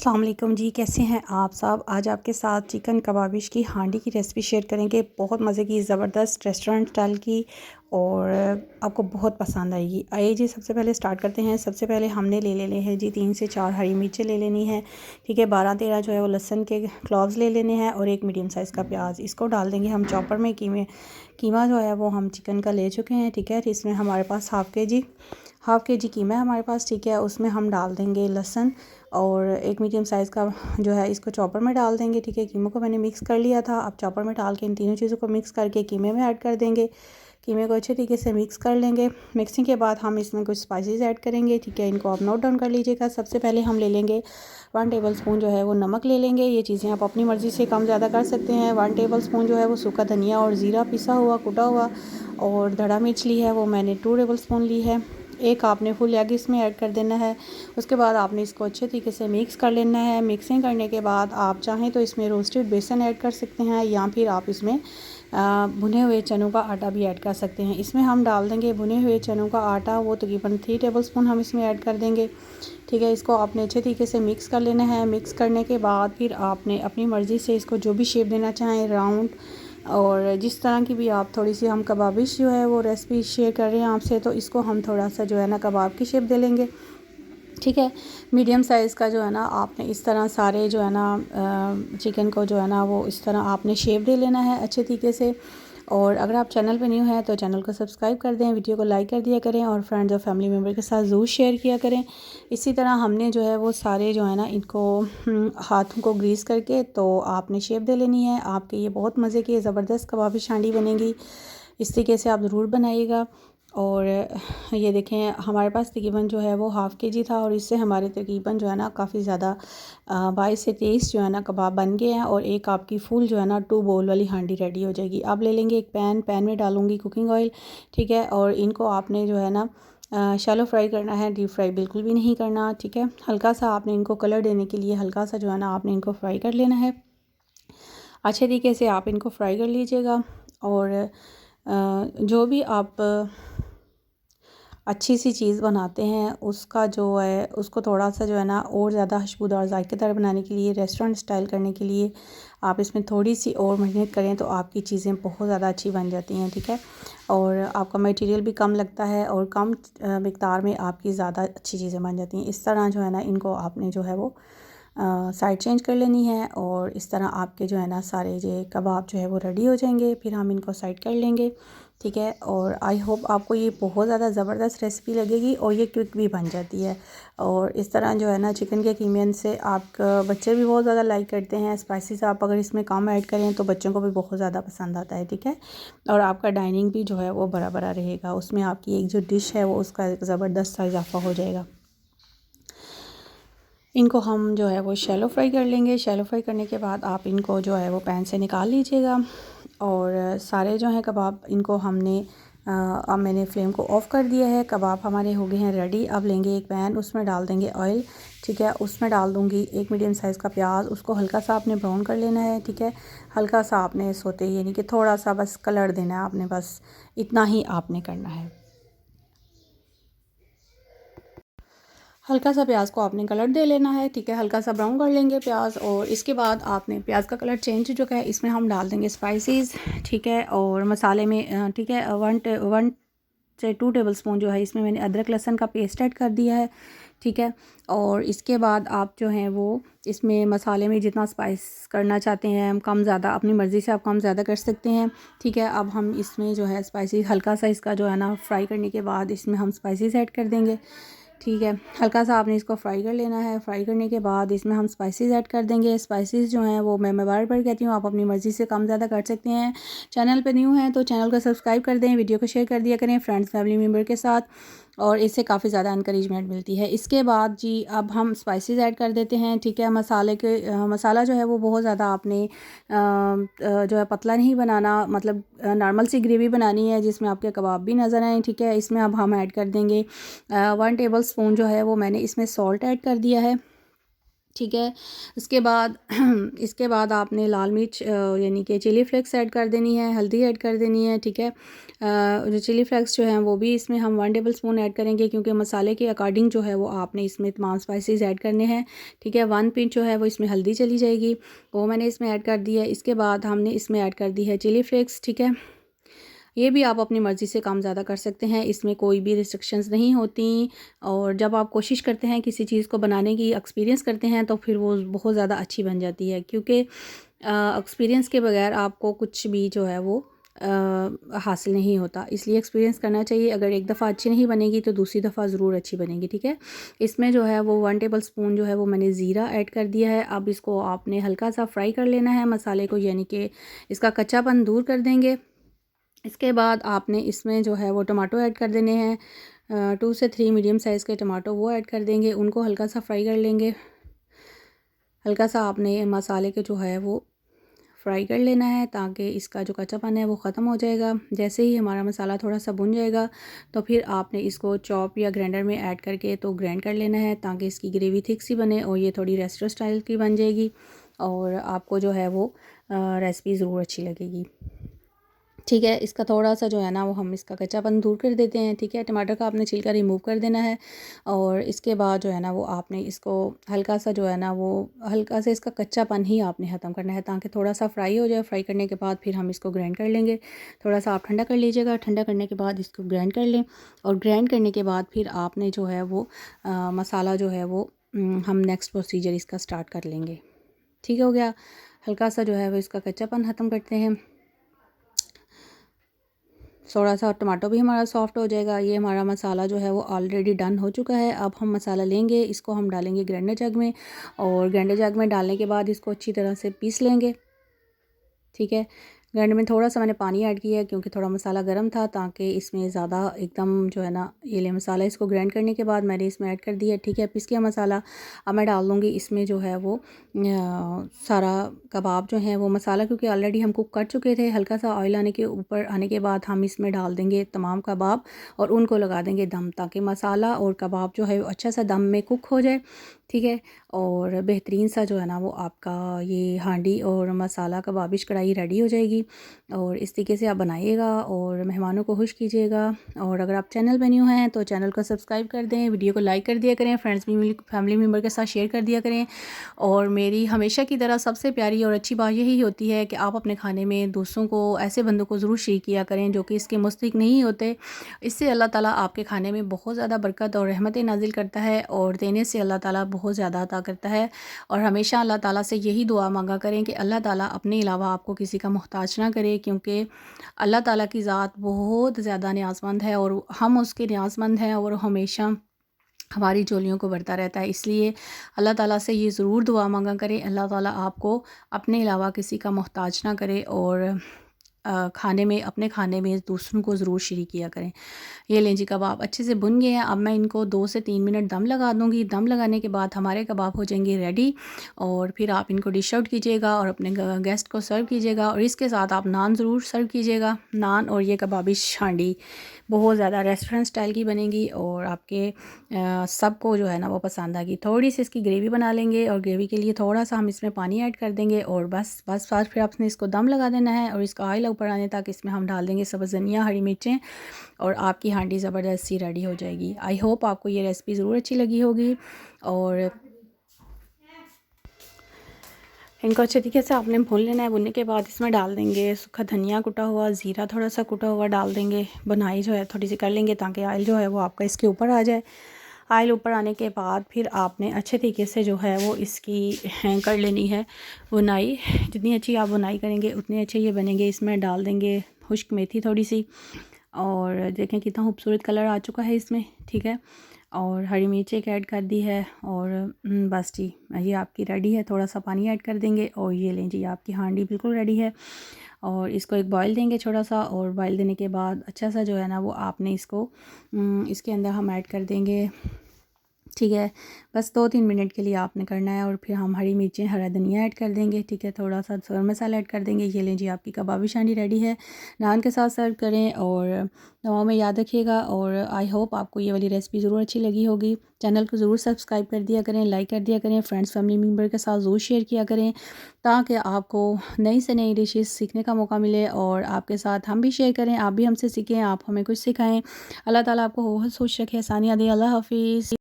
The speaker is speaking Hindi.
अस्सलाम वालेकुम जी, कैसे हैं आप सब। आज आपके साथ चिकन कबाबिश की हांडी की रेसिपी शेयर करेंगे। बहुत मज़े की, ज़बरदस्त रेस्टोरेंट स्टाइल की और आपको बहुत पसंद आएगी। आइए जी, सबसे पहले स्टार्ट करते हैं। सबसे पहले हमने ले लेने हैं जी 3 से 4 हरी मिर्चें ले लेनी है। ठीक है, 12-13 जो है वो लहसुन के क्लॉव्स ले लेने हैं और एक मीडियम साइज़ का प्याज। इसको डाल देंगे हम चॉपर में। कीमा जो है वो हम चिकन का ले चुके हैं। ठीक है, इसमें हमारे पास हाफ़ के जी कीमा है हमारे पास। ठीक है, उसमें हम डाल देंगे लहसुन और एक मीडियम साइज़ का जो है इसको चॉपर में डाल देंगे। ठीक है, कीमे को मैंने मिक्स कर लिया था। अब चॉपर में डाल के इन तीनों चीज़ों को मिक्स करके कीमे में ऐड कर देंगे। कीमे को अच्छे तरीके से मिक्स कर लेंगे। मिक्सिंग के बाद हम इसमें कुछ स्पाइसेस ऐड करेंगे। ठीक है, इनको आप नोट डाउन कर लीजिएगा। सबसे पहले हम ले लेंगे 1 टेबल स्पून जो है वो नमक ले लेंगे। ये चीज़ें आप अपनी मर्ज़ी से कम ज़्यादा कर सकते हैं। 1 टेबल स्पून जो है वो सूखा धनिया और ज़ीरा पिसा हुआ कुटा हुआ और धड़ा मिर्च ली है वो मैंने 2 टेबल स्पून ली है। एक आपने फुल एग इसमें ऐड कर देना है। उसके बाद आपने इसको अच्छे तरीके से मिक्स कर लेना है। मिक्सिंग करने के बाद आप चाहें तो इसमें रोस्टेड बेसन ऐड कर सकते हैं या फिर आप इसमें भुने हुए चनों का आटा भी ऐड कर सकते हैं। इसमें हम डाल देंगे भुने हुए चनों का आटा, वो तकरीबन 3 टेबल स्पून हम इसमें ऐड कर देंगे। ठीक है, इसको आपने अच्छे तरीके से मिक्स कर लेना है। मिक्स करने के बाद फिर आपने अपनी मर्ज़ी से इसको जो भी शेप देना चाहें, राउंड और जिस तरह की भी आप, थोड़ी सी हम कबाबिश जो है वो रेसिपी शेयर कर रहे हैं आपसे, तो इसको हम थोड़ा सा जो है ना कबाब की शेप दे लेंगे। ठीक है, मीडियम साइज़ का जो है ना आपने इस तरह सारे जो है ना चिकन को जो है ना वो इस तरह आपने शेप दे लेना है अच्छे तरीके से। और अगर आप चैनल पे न्यू हैं तो चैनल को सब्सक्राइब कर दें, वीडियो को लाइक कर दिया करें और फ्रेंड्स और फैमिली मेम्बर के साथ ज़रूर शेयर किया करें। इसी तरह हमने जो है वो सारे जो है ना इनको हाथों को ग्रीस करके तो आपने शेप दे लेनी है। आपके ये बहुत मज़े की ज़बरदस्त कबाबिश हांडी बनेगी। इस तरीके से आप ज़रूर बनाइएगा। और ये देखें, हमारे पास तकरीबन जो है वो हाफ़ के जी था और इससे हमारे तकरीबन जो है ना काफ़ी ज़्यादा 22 से 23 जो है ना कबाब बन गए हैं और एक आपकी फुल जो है ना 2 बोल वाली हांडी रेडी हो जाएगी। अब ले लेंगे एक पैन में डालूँगी कुकिंग ऑयल। ठीक है, और इनको आपने जो है ना शैलो फ्राई करना है, डीप फ्राई बिल्कुल भी नहीं करना। ठीक है, हल्का सा आपने इनको कलर देने के लिए हल्का सा जो है ना आपने इनको फ्राई कर लेना है। अच्छे तरीके से आप इनको फ्राई कर लीजिएगा। और जो भी आप अच्छी सी चीज़ बनाते हैं उसका जो है उसको थोड़ा सा जो है ना और ज़्यादा खुशबूदार ज़ायकेदार बनाने के लिए, रेस्टोरेंट स्टाइल करने के लिए आप इसमें थोड़ी सी और मेहनत करें तो आपकी चीज़ें बहुत ज़्यादा अच्छी बन जाती हैं। ठीक है, और आपका मटेरियल भी कम लगता है और कम मिक़दार में आपकी ज़्यादा अच्छी चीज़ें बन जाती हैं। इस तरह जो है ना इनको आपने जो है वो साइड चेंज कर लेनी है और इस तरह आपके जो है ना सारे ये कबाब जो है वो रेडी हो जाएंगे। फिर हम इनको साइड कर लेंगे। ठीक है, और आई होप आपको ये बहुत ज़्यादा ज़बरदस्त रेसिपी लगेगी और ये क्विक भी बन जाती है। और इस तरह जो है ना चिकन के कीमे से आपका बच्चे भी बहुत ज़्यादा लाइक करते हैं। स्पाइसेस आप अगर इसमें कम ऐड करें तो बच्चों को भी बहुत ज़्यादा पसंद आता है। ठीक है, और आपका डाइनिंग भी जो है वो बड़ा बड़ा रहेगा, उसमें आपकी एक जो डिश है वो उसका एक ज़बरदस्त सा इजाफा हो जाएगा। इनको हम जो है वो शैलो फ्राई कर लेंगे। शैलो फ्राई करने के बाद आप इनको जो है वो पैन से निकाल लीजिएगा। और सारे जो हैं कबाब इनको हमने अब मैंने फ्लेम को ऑफ़ कर दिया है। कबाब हमारे हो गए हैं रेडी। अब लेंगे एक पैन, उसमें डाल देंगे ऑयल। ठीक है, उसमें डाल दूँगी एक मीडियम साइज़ का प्याज। उसको हल्का सा आपने ब्राउन कर लेना है। ठीक है, हल्का सा आपने सोते यानी कि थोड़ा सा बस कलर देना है आपने, बस इतना ही आपने करना है। हल्का सा प्याज को आपने कलर दे लेना है। ठीक है, हल्का सा ब्राउन कर लेंगे प्याज और इसके बाद आपने प्याज का कलर चेंज हो चुका है, इसमें हम डाल देंगे स्पाइसेस। ठीक है, और मसाले में ठीक है 1 से 2 टेबल स्पून जो है इसमें मैंने अदरक लहसुन का पेस्ट ऐड कर दिया है। ठीक है, और इसके बाद आप जो हैं वो इसमें मसाले में जितना स्पाइस करना चाहते हैं, हम कम ज़्यादा अपनी मर्ज़ी से आप कम ज़्यादा कर सकते हैं। ठीक है, अब हम इसमें जो है स्पाइसेस हल्का सा इसका जो है ना फ्राई करने के बाद इसमें हम स्पाइसेस ऐड कर देंगे। ठीक है, हल्का सा आपने इसको फ्राई कर लेना है। फ्राई करने के बाद इसमें हम स्पाइसेस ऐड कर देंगे। स्पाइसेस जो हैं वो मैं बार बार कहती हूँ, आप अपनी मर्ज़ी से कम ज़्यादा कर सकते हैं। चैनल पे न्यू हैं तो चैनल को सब्सक्राइब कर दें, वीडियो को शेयर कर दिया करें फ्रेंड्स फैमिली मेम्बर के साथ, और इससे काफ़ी ज़्यादा इनकरेजमेंट मिलती है। इसके बाद जी अब हम स्पाइसेस ऐड कर देते हैं। ठीक है, मसाला जो है वो बहुत ज़्यादा आपने जो है पतला नहीं बनाना, मतलब नॉर्मल सी ग्रेवी बनानी है जिसमें आपके कबाब भी नज़र आएँ। ठीक है, इसमें अब हम ऐड कर देंगे 1 टेबल स्पून जो है वो मैंने इसमें सॉल्ट ऐड कर दिया है। ठीक है। इसके बाद इसके बाद आपने लाल मिर्च यानी कि चिली फ्लेक्स ऐड कर देनी है, हल्दी ऐड कर देनी है, ठीक है। जो चिली फ्लेक्स जो हैं वो भी इसमें हम 1 टेबल स्पून ऐड करेंगे, क्योंकि मसाले के अकॉर्डिंग जो है वो आपने इसमें तमाम स्पाइसेस ऐड करने हैं, ठीक है। 1 पिंच जो है वो इसमें हल्दी चली जाएगी, वो मैंने इसमें ऐड कर दी है। इसके बाद हमने इसमें ऐड कर दी है चिली फ्लेक्स, ठीक है। ये भी आप अपनी मर्ज़ी से कम ज़्यादा कर सकते हैं, इसमें कोई भी रिस्ट्रिक्शंस नहीं होती। और जब आप कोशिश करते हैं किसी चीज़ को बनाने की, एक्सपीरियंस करते हैं, तो फिर वो बहुत ज़्यादा अच्छी बन जाती है, क्योंकि एक्सपीरियंस के बगैर आपको कुछ भी जो है वो हासिल नहीं होता। इसलिए एक्सपीरियंस करना चाहिए। अगर एक दफ़ा अच्छी नहीं बनेगी तो दूसरी दफ़ा ज़रूर अच्छी बनेगी, ठीक है। इसमें जो है वो 1 टेबल स्पून जो है वो मैंने ज़ीरा ऐड कर दिया है। अब इसको आपने हल्का सा फ्राई कर लेना है मसाले को, यानी कि इसका कच्चापन दूर कर देंगे। इसके बाद आपने इसमें जो है वो टमाटो ऐड कर देने हैं, 2 से 3 मीडियम साइज़ के टमाटो वो ऐड कर देंगे, उनको हल्का सा फ्राई कर लेंगे। हल्का सा आपने मसाले के जो है वो फ्राई कर लेना है, ताकि इसका जो कच्चापन है वो ख़त्म हो जाएगा। जैसे ही हमारा मसाला थोड़ा सा भुन जाएगा तो फिर आपने इसको चॉप या ग्राइंडर में ऐड करके तो ग्राइंड कर लेना है, ताकि इसकी ग्रेवी थिक सी बने और ये थोड़ी रेस्टोरेंट स्टाइल की बन जाएगी और आपको जो है वो रेसिपी ज़रूर अच्छी लगेगी, ठीक है। इसका थोड़ा सा जो है ना वो हम इसका कच्चापन दूर कर देते हैं, ठीक है। टमाटर का आपने छिलका रिमूव कर देना है और इसके बाद जो है ना वो आपने इसको हल्का सा जो है ना वो हल्का सा इसका कच्चापन ही आपने ख़त्म करना है, ताकि थोड़ा सा फ्राई हो जाए। फ्राई करने के बाद फिर हम इसको ग्राइंड कर लेंगे। थोड़ा सा आप ठंडा कर लीजिएगा, ठंडा करने के बाद इसको ग्राइंड कर लें और ग्राइंड करने के बाद फिर आपने जो है वो मसाला जो है वो हम नेक्स्ट प्रोसीजर इसका स्टार्ट कर लेंगे, ठीक हो गया। हल्का सा जो है वो इसका कच्चापन ख़त्म करते हैं, थोड़ा सा टमाटो भी हमारा सॉफ्ट हो जाएगा। ये हमारा मसाला जो है वो ऑलरेडी डन हो चुका है। अब हम मसाला लेंगे, इसको हम डालेंगे ग्राइंडर जग में और ग्राइंडर जग में डालने के बाद इसको अच्छी तरह से पीस लेंगे, ठीक है। ग्राइंडर में थोड़ा सा मैंने पानी ऐड किया है, क्योंकि थोड़ा मसाला गर्म था, ताकि इसमें ज़्यादा एकदम जो है ना ये ले मसाला इसको ग्राइंड करने के बाद मैंने इसमें ऐड कर दिया, ठीक है। पिस किया मसाला अब मैं डाल दूँगी इसमें जो है वो सारा कबाब जो है वो मसाला, क्योंकि ऑलरेडी हम कुक कर चुके थे। हल्का सा ऑयल आने के ऊपर आने के बाद हम इसमें डाल देंगे तमाम कबाब और उनको लगा देंगे दम, ताकि मसाला और कबाब जो है वो अच्छा सा दम में कुक हो जाए, ठीक है। और बेहतरीन सा जो है ना वो आपका ये हांडी और मसाला कबाबिश कढ़ाई रेडी हो जाएगी। और इस तरीके से आप बनाइएगा और मेहमानों को खुश कीजिएगा। और अगर आप चैनल पे न्यू हैं तो चैनल को सब्सक्राइब कर दें, वीडियो को लाइक कर दिया करें, फ्रेंड्स फैमिली मेम्बर के साथ शेयर कर दिया करें। और मेरी हमेशा की तरह सबसे प्यारी और अच्छी बात यही होती है कि आप अपने खाने में दूसरों को, ऐसे बंदों को ज़रूर शरीक किया करें जो कि इसके मुस्तहिक नहीं होते। इससे अल्लाह ताला आपके खाने में बहुत ज़्यादा बरकत और रहमतें नाजिल करता है और देने से अल्लाह ताला बहुत ज़्यादा अता करता है। और हमेशा अल्लाह ताला से यही दुआ मांगा करें कि अल्लाह ताला अपने अलावा आपको किसी का मोहताज ना करे, क्योंकि अल्लाह ताला की ज़ात बहुत ज़्यादा न्याज़मंद है और हम उसके न्याज़मंद हैं और हमेशा हमारी झोलियों को भरता रहता है। इसलिए अल्लाह ताला से ये ज़रूर दुआ मांगा करें, अल्लाह ताला आपको अपने अलावा किसी का मोहताज ना करे और खाने में, अपने खाने में दूसरों को ज़रूर शरीक किया करें। ये लें जी, कबाब अच्छे से भुन गए हैं। अब मैं इनको 2 से 3 मिनट दम लगा दूँगी। दम लगाने के बाद हमारे कबाब हो जाएंगे रेडी और फिर आप इनको डिश आउट कीजिएगा और अपने गेस्ट को सर्व कीजिएगा। और इसके साथ आप नान ज़रूर सर्व कीजिएगा। नान और ये कबाबिश हांडी बहुत ज़्यादा रेस्टोरेंट स्टाइल की बनेगी और आपके सबको जो है ना वो पसंद आएगी। थोड़ी सी इसकी ग्रेवी बना लेंगे और ग्रेवी के लिए थोड़ा सा हम इसमें पानी ऐड कर देंगे और बस फिर आपने इसको दम लगा देना है और इसका ऑयल ऊपर आने तक इसमें हम डाल देंगे सब्ज़ धनिया, हरी मिर्चें और आपकी हांडी ज़बरदस्त सी रेडी हो जाएगी। आई होप आपको ये रेसिपी ज़रूर अच्छी लगी होगी। और इनको अच्छे तरीके से आपने भून लेना है। भूनने के बाद इसमें डाल देंगे सूखा धनिया कुटा हुआ, ज़ीरा थोड़ा सा कुटा हुआ डाल देंगे। बुनाई जो है थोड़ी सी कर लेंगे ताकि ऑयल जो है वो आपका इसके ऊपर आ जाए। ऑयल ऊपर आने के बाद फिर आपने अच्छे तरीके से जो है वो इसकी कर लेनी है बुनाई। जितनी अच्छी आप बुनाई करेंगे उतने अच्छे ये बनेंगे। इसमें डाल देंगे खुश्क मेथी थोड़ी सी और देखें कितना खूबसूरत कलर आ चुका है इसमें, ठीक है। और हरी मिर्च एक ऐड कर दी है और बस जी ये आपकी रेडी है। थोड़ा सा पानी ऐड कर देंगे और ये लें जी, आपकी हांडी बिल्कुल रेडी है। और इसको एक बॉईल देंगे छोटा सा और बॉईल देने के बाद अच्छा सा जो है ना वो आपने इसको इसके अंदर हम ऐड कर देंगे ठीक है। बस 2-3 मिनट के लिए आपने करना है और फिर हम हरी मिर्चें, हरा धनिया ऐड कर देंगे, ठीक है। थोड़ा सा गरम मसाला ऐड कर देंगे। ये लें जी, आपकी कबाबिश हांडी रेडी है। नान के साथ सर्व करें और दुआओं में याद रखिएगा। और आई होप आपको ये वाली रेसिपी ज़रूर अच्छी लगी होगी। चैनल को ज़रूर सब्सक्राइब कर दिया करें, लाइक कर दिया करें, फ्रेंड्स फैमिली मेम्बर के साथ ज़रूर शेयर किया करें, ताकि आपको नई से नई डिशेस सीखने का मौका मिले और आपके साथ हम भी शेयर करें, आप भी हमसे सीखें, आप हमें कुछ सिखाएँ। अल्लाह ताला आपको बहुत खुश रखे, आसानियाँ दें। अल्लाह हाफ़िज़।